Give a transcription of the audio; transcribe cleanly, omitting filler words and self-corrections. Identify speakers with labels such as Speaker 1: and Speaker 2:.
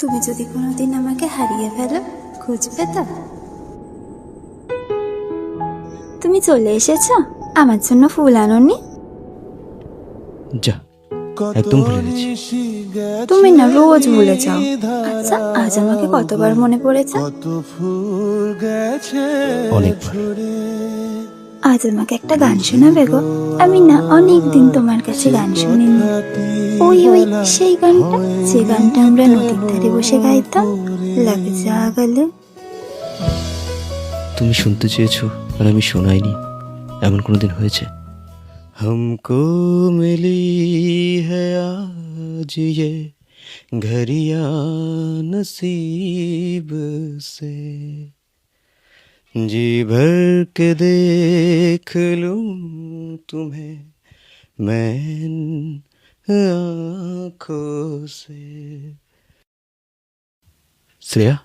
Speaker 1: তুমি যদি কোনোদিন আমাকে হারিয়ে ফেলো, খুঁজবে তো? তুমি চলে এসেছো, আমার জন্য ফুল আনোনি?
Speaker 2: যা, একদম ভুলে গেছি।
Speaker 1: তুমি না রোজ ভুলে যাও। আচ্ছা, আজ আমাকে কতবার মনে পড়েছে?
Speaker 2: অনেকবার।
Speaker 1: আজ আমাকে একটা গান শোনাবে গো? আমি না অনেক দিন তোমার কাছে গান শুনিনি। ওই ওই সেই গানটা, যে গানটা আমরা নদীর ধারে বসে গাইতাম, লাগে যা গেলে।
Speaker 2: তুমি শুনতে চেয়েছো আর আমি শোনাইনি, এমন কোনোদিন হয়েছে? हमको मिली है आज ये घड़िया नसीब से, जी भर के देख लूं तुम्हें मैं इन आँखों से। শ্রেয়া,